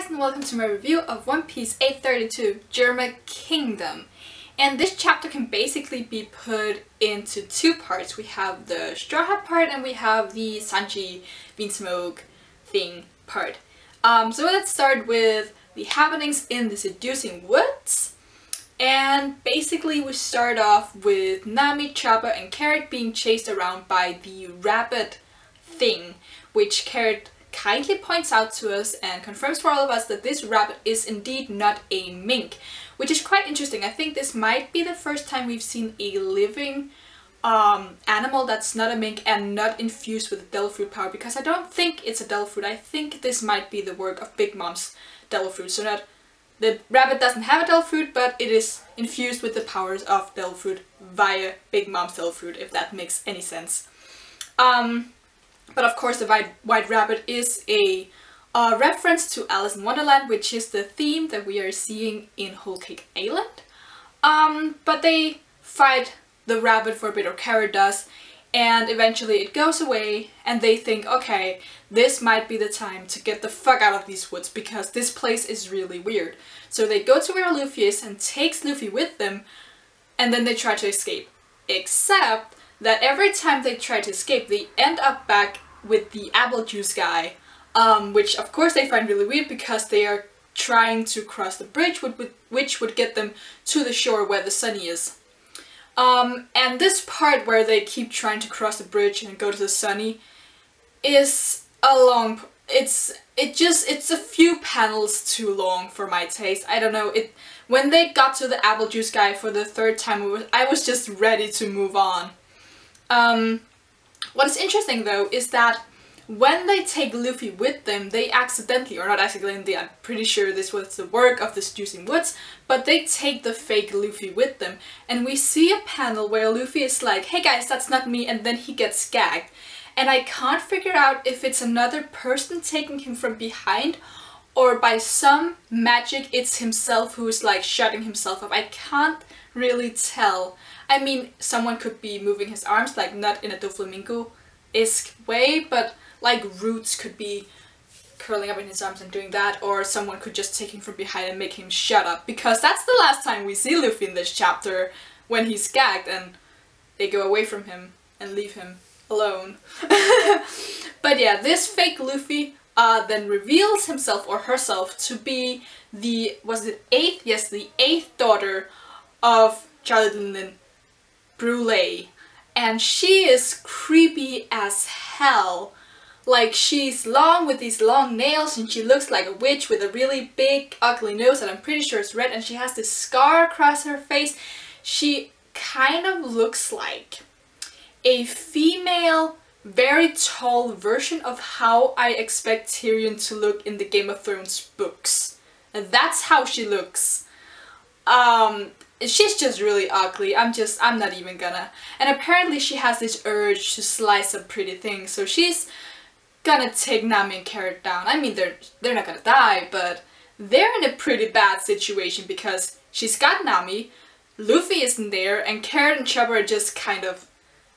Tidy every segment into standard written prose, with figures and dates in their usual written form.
guys, and welcome to my review of One Piece 832 Germa Kingdom. And this chapter can basically be put into two parts. We have the Straw Hat part and we have the Sanji Vinsmoke thing part. So let's start with the happenings in the Seducing Woods. And basically we start off with Nami, Chopper and Carrot being chased around by the rabbit thing, which Carrot kindly points out to us and confirms for all of us that this rabbit is indeed not a mink, which is quite interesting. I think this might be the first time we've seen a living animal that's not a mink and not infused with devil fruit power, because I don't think it's a devil fruit. I think this might be the work of Big Mom's devil fruit. So not the rabbit doesn't have a devil fruit, but it is infused with the powers of devil fruit via Big Mom's devil fruit, if that makes any sense. But of course the white rabbit is a reference to Alice in Wonderland, which is the theme that we are seeing in Whole Cake Island. But they fight the rabbit for a bit, or Carrot does, and eventually it goes away and they think, okay, this might be the time to get the fuck out of these woods because this place is really weird. So they go to where Luffy is and takes Luffy with them, and then they try to escape. Except that every time they try to escape, they end up back with the apple juice guy, which of course they find really weird because they are trying to cross the bridge, which would get them to the shore where the Sunny is. And this part where they keep trying to cross the bridge and go to the Sunny is a long... It's a few panels too long for my taste. I don't know, when they got to the apple juice guy for the third time, I was just ready to move on. What is interesting though is that when they take Luffy with them, they accidentally, or not accidentally, I'm pretty sure this was the work of the Seducing Woods, but they take the fake Luffy with them, and we see a panel where Luffy is like, hey guys, that's not me, and then he gets gagged. And I can't figure out if it's another person taking him from behind, or by some magic it's himself who's like shutting himself up. I can't really tell. I mean, someone could be moving his arms, like not in a Doflamingo-esque way, but like Roots could be curling up in his arms and doing that, or someone could just take him from behind and make him shut up, because that's the last time we see Luffy in this chapter, when he's gagged and they go away from him and leave him alone. But yeah, this fake Luffy then reveals himself or herself to be the, was it 8th? Yes, the 8th daughter of Charlotte Linlin Brûlé, and she is creepy as hell. Like, she's long with these long nails and she looks like a witch with a really big ugly nose that I'm pretty sure is red, and she has this scar across her face. She kind of looks like a female, very tall version of how I expect Tyrion to look in the Game of Thrones books. And that's how she looks. She's just really ugly. I'm not even gonna. And apparently she has this urge to slice up pretty things, so she's gonna take Nami and Carrot down. I mean, they're not gonna die, but they're in a pretty bad situation because she's got Nami, Luffy isn't there, and Carrot and Chopper are just kind of...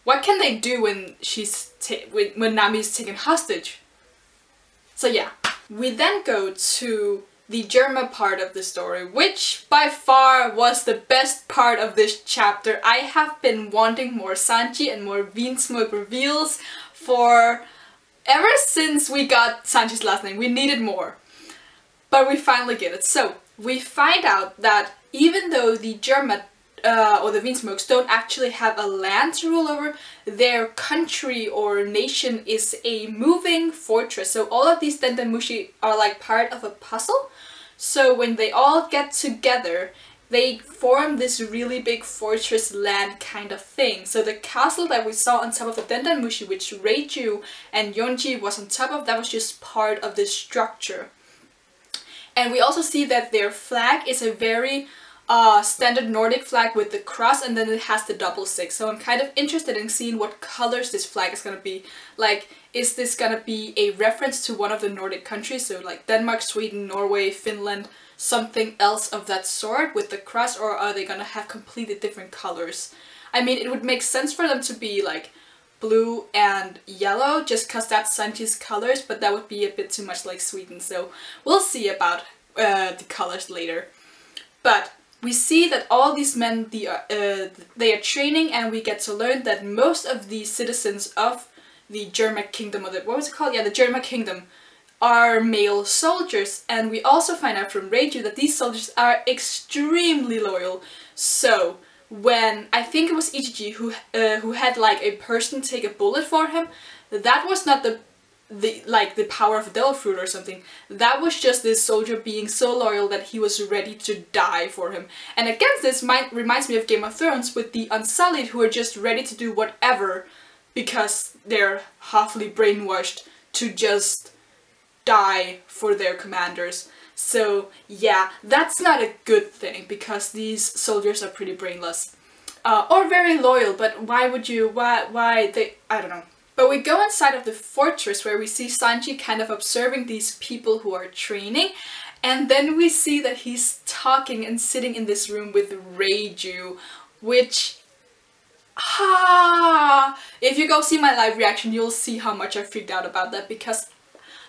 What can they do when when Nami is taken hostage? So yeah, we then go to the Germa part of the story, which by far was the best part of this chapter. I have been wanting more Sanji and more Vinsmoke reveals ever since we got Sanji's last name. We needed more. But we finally get it. So, we find out that even though the Germa or the Vinsmokes don't actually have a land to rule over, their country or nation is a moving fortress. So all of these Dendamushi are like part of a puzzle. So when they all get together, they form this really big fortress land kind of thing. So the castle that we saw on top of the Dendamushi, which Reiju and Yonji was on top of, that was just part of this structure. And we also see that their flag is a very standard Nordic flag with the cross, and then it has the double six. So I'm kind of interested in seeing what colors this flag is gonna be. Like, is this gonna be a reference to one of the Nordic countries? So like Denmark, Sweden, Norway, Finland, something else of that sort with the cross, or are they gonna have completely different colors? I mean, it would make sense for them to be like blue and yellow, just because that's Sanji's colors, but that would be a bit too much like Sweden, so we'll see about the colors later. But we see that all these men, they are training, and we get to learn that most of the citizens of the German kingdom, or what was it called? Yeah, the German kingdom, are male soldiers, and we also find out from Reiju that these soldiers are extremely loyal. So when, I think it was Ichiji who had like a person take a bullet for him, that was not the power of a devil fruit or something. That was just this soldier being so loyal that he was ready to die for him. And against this reminds me of Game of Thrones with the Unsullied, who are just ready to do whatever because they're halfly brainwashed to just die for their commanders. So yeah, that's not a good thing, because these soldiers are pretty brainless. Or very loyal, but why they, I don't know. But we go inside of the fortress, where we see Sanji kind of observing these people who are training, and then we see that he's talking and sitting in this room with Reiju, which, if you go see my live reaction, you'll see how much I freaked out about that, because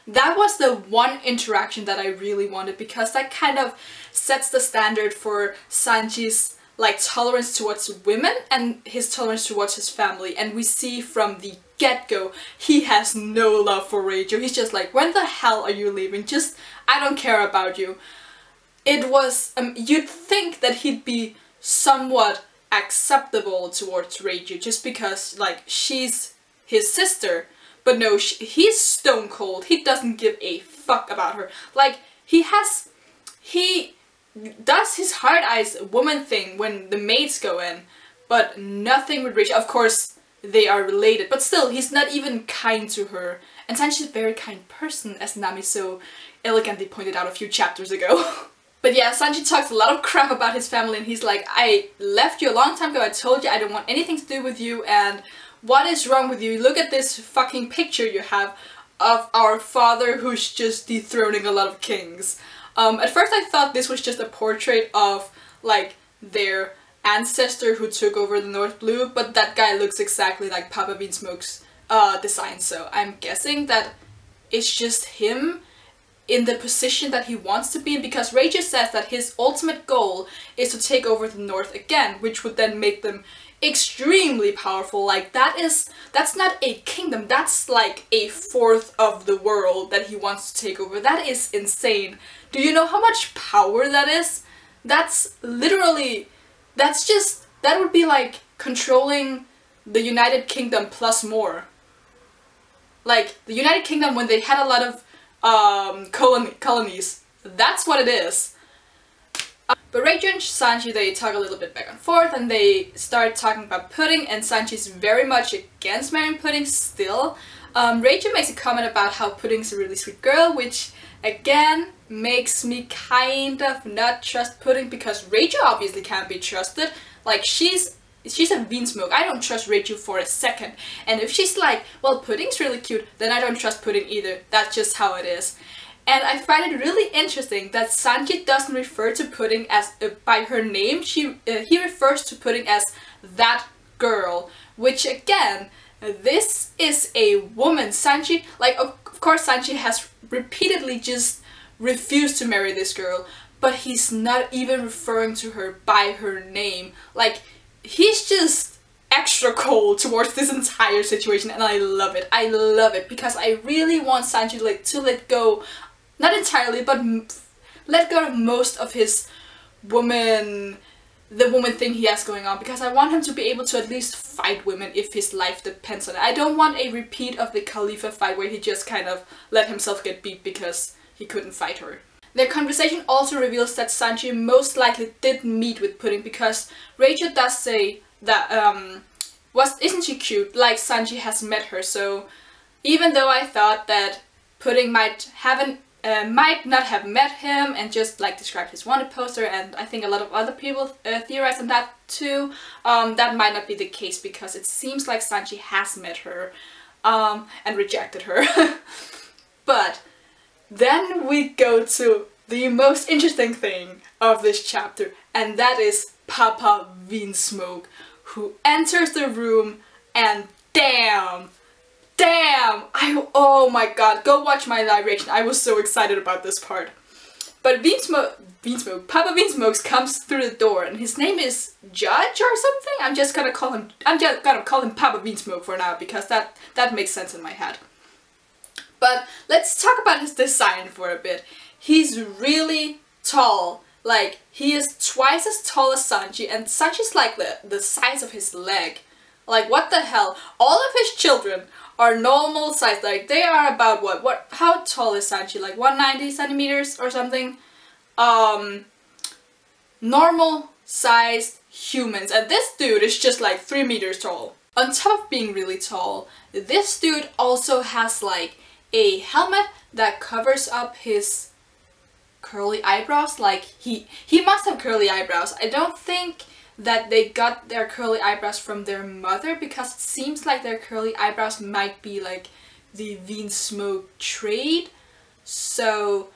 that was the one interaction that I really wanted, because that kind of sets the standard for Sanji's like tolerance towards women and his tolerance towards his family. And we see from the get-go, he has no love for Reiju. He's just like, when the hell are you leaving? Just, I don't care about you. It was, you'd think that he'd be somewhat acceptable towards Reiju just because, like, she's his sister. But no, he's stone cold. He doesn't give a fuck about her. Like, he does his hard eyes woman thing when the maids go in, but nothing with Reiju. Of course, they are related, but still, he's not even kind to her. And Sanji's a very kind person, as Nami so elegantly pointed out a few chapters ago. But yeah, Sanji talks a lot of crap about his family, and he's like, I left you a long time ago, I told you I don't want anything to do with you, and what is wrong with you? Look at this fucking picture you have of our father who's just dethroning a lot of kings. At first I thought this was just a portrait of, like, their ancestor who took over the North Blue, but that guy looks exactly like Papa Vinsmoke's design, so I'm guessing that it's just him in the position that he wants to be in, because Reiju says that his ultimate goal is to take over the North again, which would then make them extremely powerful. Like, that's not a kingdom, that's like a fourth of the world that he wants to take over. That is insane. Do you know how much power that is? That's literally, that would be like controlling the United Kingdom plus more. Like, the United Kingdom when they had a lot of colonies. That's what it is. But Reiju and Sanji, they talk a little bit back and forth, and they start talking about pudding, and Sanji's very much against marrying pudding still. Reiju makes a comment about how pudding's a really sweet girl, which again makes me kind of not trust pudding, because Reiju obviously can't be trusted. Like, she's a Vinsmoke. I don't trust Reiju for a second. And if she's like, well, pudding's really cute, then I don't trust pudding either. That's just how it is. And I find it really interesting that Sanji doesn't refer to pudding as by her name. He refers to pudding as that girl, which again, this is a woman. Sanji, like, of course Sanji has repeatedly just refused to marry this girl, but he's not even referring to her by her name. Like, he's just extra cold towards this entire situation, and I love it. I love it, because I really want Sanji to let go, not entirely, but let go of most of his the woman thing he has going on, because I want him to be able to at least fight women if his life depends on it. I don't want a repeat of the Khalifa fight where he just kind of let himself get beat because he couldn't fight her. Their conversation also reveals that Sanji most likely did meet with Pudding, because Reiju does say that, isn't she cute? Like, Sanji has met her, so even though I thought that Pudding might not have met him and just like described his wanted poster, and I think a lot of other people theorize on that too, that might not be the case, because it seems like Sanji has met her and rejected her. But then we go to the most interesting thing of this chapter, and that is Papa Vinsmoke, who enters the room and damn! Damn! Oh my god, go watch my live reaction. I was so excited about this part. But Papa Vinsmoke comes through the door, and his name is Judge or something. I'm just gonna call him Papa Vinsmoke for now, because that makes sense in my head. But let's talk about his design for a bit. He's really tall. Like, he is twice as tall as Sanji, and Sanji's like the size of his leg. Like, what the hell? All of his children are normal size. Like, they are about how tall is Sanji? Like 190 centimeters or something? Normal sized humans. And this dude is just like 3 meters tall. On top of being really tall, this dude also has like a helmet that covers up his curly eyebrows. Like, he must have curly eyebrows. I don't think that they got their curly eyebrows from their mother, because it seems like their curly eyebrows might be like the Vinsmoke trait. So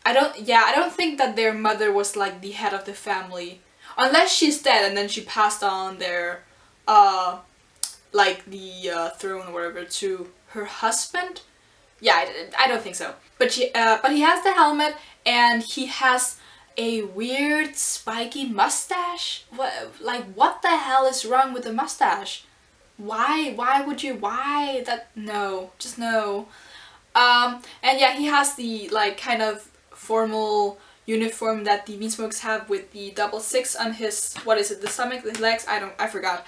I don't think that their mother was like the head of the family, unless she's dead and then she passed on their like the throne or whatever to her husband. Yeah, I don't think so. But he has the helmet, and he has a weird spiky mustache. What the hell is wrong with the mustache? Why would you? No, just no. And yeah, he has the like kind of formal uniform that the Vinsmokes have, with the double six on his, what is it, the stomach, the legs, I forgot.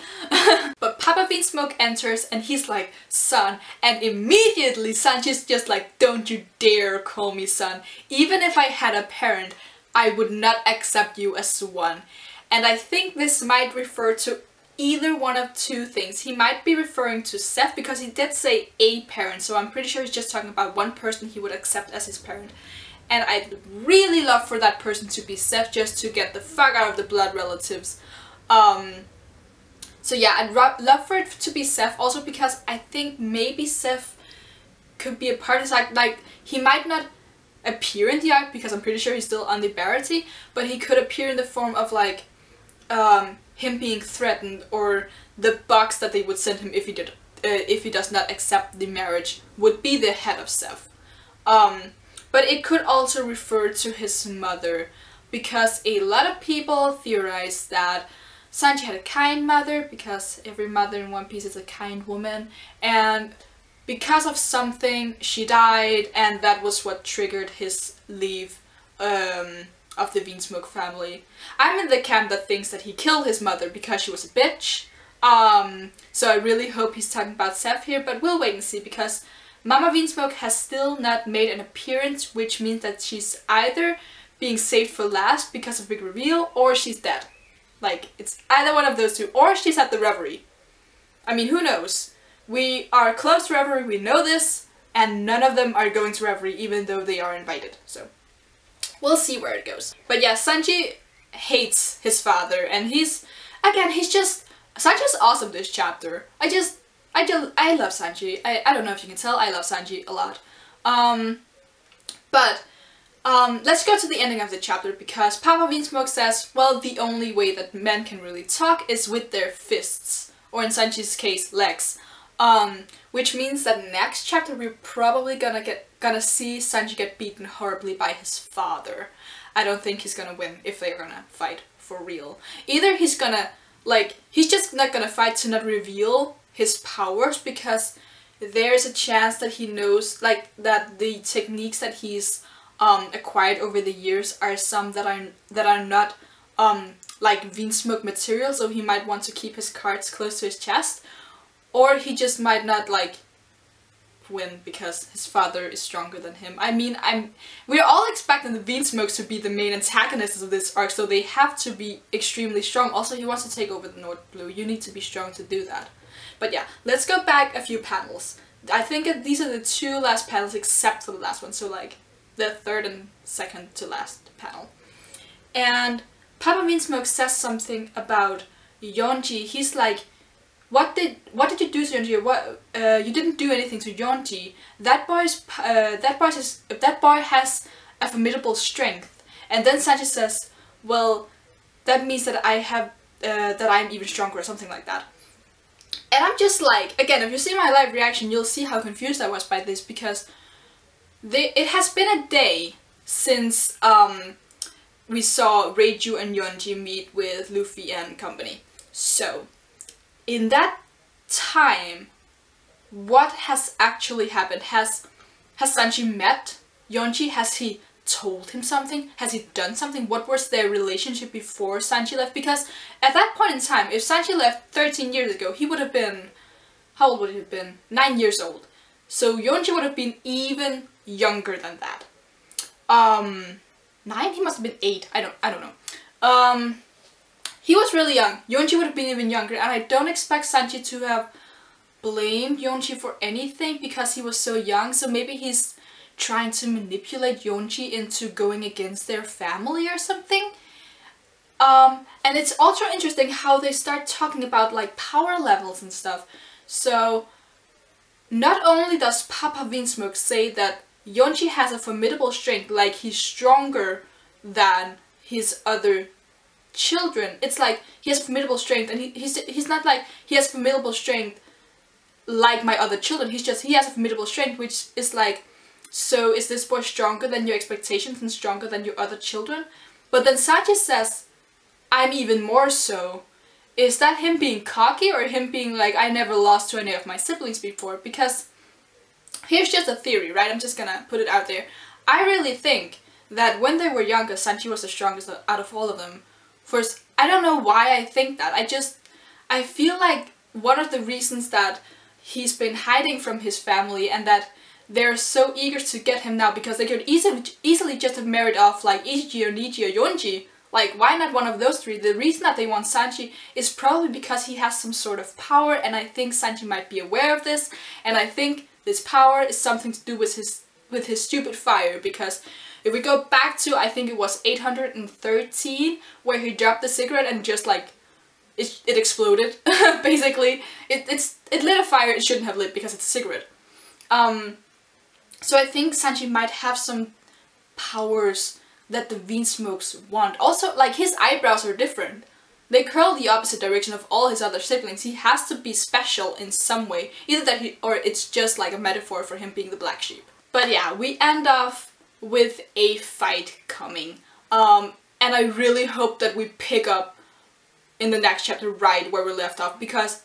But Papa Vinsmoke enters, and he's like, son, and immediately Sanji's just like, don't you dare call me son. Even if I had a parent, I would not accept you as one. And I think this might refer to either one of two things. He might be referring to Seth, because he did say a parent, so I'm pretty sure he's just talking about one person he would accept as his parent. And I'd really love for that person to be Seth, just to get the fuck out of the blood relatives. So yeah, I'd love for it to be Seth, also because I think maybe Seth could be a part of his arc. Like, he might not appear in the arc, because I'm pretty sure he's still on the Barity, but he could appear in the form of like him being threatened, or the box that they would send him if he does not accept the marriage would be the head of Seth. But it could also refer to his mother, because a lot of people theorize that Sanji had a kind mother, because every mother in One Piece is a kind woman, and because of something she died, and that was what triggered his leave of the Vinsmoke family. I'm in the camp that thinks that he killed his mother because she was a bitch, so I really hope he's talking about Seth here, but we'll wait and see, because Mama Vinsmoke has still not made an appearance, which means that she's either being saved for last because of big reveal, or she's dead. Like, it's either one of those two, or she's at the Reverie. I mean, who knows? We are close to Reverie, we know this, and none of them are going to Reverie, even though they are invited, so we'll see where it goes. But yeah, Sanji hates his father, and Sanji's awesome this chapter. I love Sanji. I don't know if you can tell, I love Sanji a lot. Let's go to the ending of the chapter, because Papa Vinsmoke says, well, the only way that men can really talk is with their fists, or in Sanji's case, legs. Which means that next chapter we're probably gonna see Sanji get beaten horribly by his father. I don't think he's gonna win if they're gonna fight for real. Either he's gonna, like, he's just not gonna fight to not reveal his powers, because there's a chance that he knows, like, that the techniques that he's acquired over the years are some that are not like Vinsmoke material, so he might want to keep his cards close to his chest, or he just might not like win because his father is stronger than him. I mean, we're all expecting the Vinsmokes to be the main antagonists of this arc, so they have to be extremely strong. Also, he wants to take over the North Blue. You need to be strong to do that. But yeah, let's go back a few panels. I think these are the two last panels except for the last one, so like the third and second to last panel. And Papa Vinsmoke says something about Yonji. He's like, what did you do to Yonji? What you didn't do anything to Yonji. That boy has a formidable strength. And then Sanji says, well, that means that I'm even stronger, or something like that. And I'm just like, again, if you see my live reaction, you'll see how confused I was by this, because it has been a day since we saw Reiju and Yeonji meet with Luffy and company. So, in that time, what has actually happened? Has Sanji met Yeonji? Has he told him something? Has he done something? What was their relationship before Sanji left? Because at that point in time, if Sanji left 13 years ago, he would have been... How old would he have been? 9 years old. So Yeonji would have been even younger than that. 9? He must have been 8. I don't know. He was really young. Yeonji would have been even younger, and I don't expect Sanji to have blamed Yeonji for anything because he was so young. So maybe he's trying to manipulate Yeonji into going against their family or something. And it's also interesting how they start talking about like power levels and stuff. So not only does Papa Vinsmoke say that Yeonji has a formidable strength, like he's stronger than his other children. It's like he has formidable strength, and he's not like he has formidable strength like my other children. He's just, he has a formidable strength, which is like, so is this boy stronger than your expectations and stronger than your other children? But then Sanji says, I'm even more so. Is that him being cocky, or him being like, I never lost to any of my siblings before? Because here's just a theory, right? I'm just gonna put it out there. I really think that when they were younger, Sanji was the strongest out of all of them. First, I don't know why I think that. I feel like one of the reasons that he's been hiding from his family, and that they're so eager to get him now, because they could easily just have married off like Ichiji or Niji or Yeonji. Like, why not one of those three? The reason that they want Sanji is probably because he has some sort of power, and I think Sanji might be aware of this, and I think this power is something to do with his stupid fire, because if we go back to, I think it was 813, where he dropped the cigarette and just like, it exploded, basically. It lit a fire it shouldn't have lit because it's a cigarette. So I think Sanji might have some powers that the Vinsmokes want. Also, like, his eyebrows are different. They curl the opposite direction of all his other siblings. He has to be special in some way. Either that or it's just like a metaphor for him being the black sheep. But yeah, we end off with a fight coming. And I really hope that we pick up in the next chapter right where we left off, because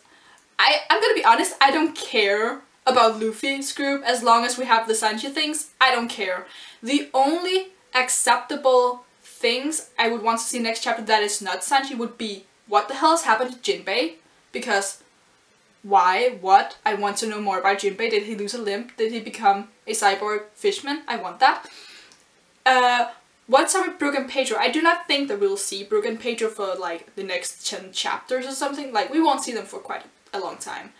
I'm gonna be honest, I don't care about Luffy's group as long as we have the Sanji things. I don't care. The only acceptable things I would want to see next chapter that is not Sanji would be what the hell has happened to Jinbei, because why? What? I want to know more about Jinbei. Did he lose a limb? Did he become a cyborg fishman? I want that. What's up with Brook and Pedro? I do not think that we'll see Brook and Pedro for like the next 10 chapters or something. Like, we won't see them for quite a long time.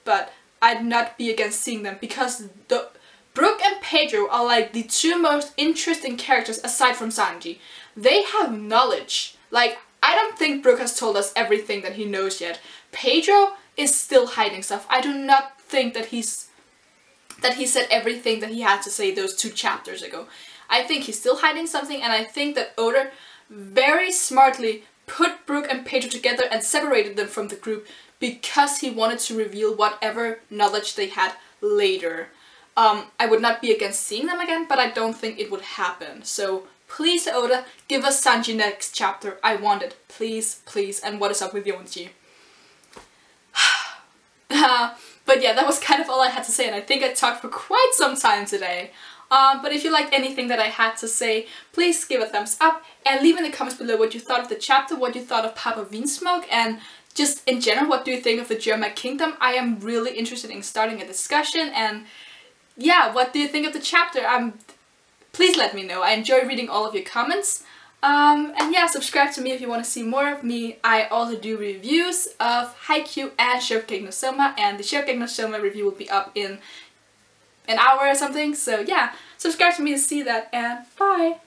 But I'd not be against seeing them, because Brook and Pedro are like the two most interesting characters aside from Sanji. They have knowledge. Like, I don't think Brook has told us everything that he knows yet. Pedro is still hiding stuff. I do not think that he said everything that he had to say those 2 chapters ago. I think he's still hiding something, and I think that Oda very smartly put Brook and Pedro together and separated them from the group because he wanted to reveal whatever knowledge they had later. I would not be against seeing them again, but I don't think it would happen. So please, Oda, give us Sanji next chapter. I want it. Please, please. And what is up with Yeonji? But yeah, that was kind of all I had to say, and I think I talked for quite some time today. But if you liked anything that I had to say, please give a thumbs up and leave in the comments below what you thought of the chapter, what you thought of Papa Vinsmoke, and just in general, what do you think of the German Kingdom? I am really interested in starting a discussion, and yeah, what do you think of the chapter? Please let me know. I enjoy reading all of your comments. And yeah, subscribe to me if you want to see more of me. I also do reviews of Haikyuu and Shokugeki no Soma, and the Shokugeki no Soma review will be up in an hour or something. So yeah, subscribe to me to see that, and bye!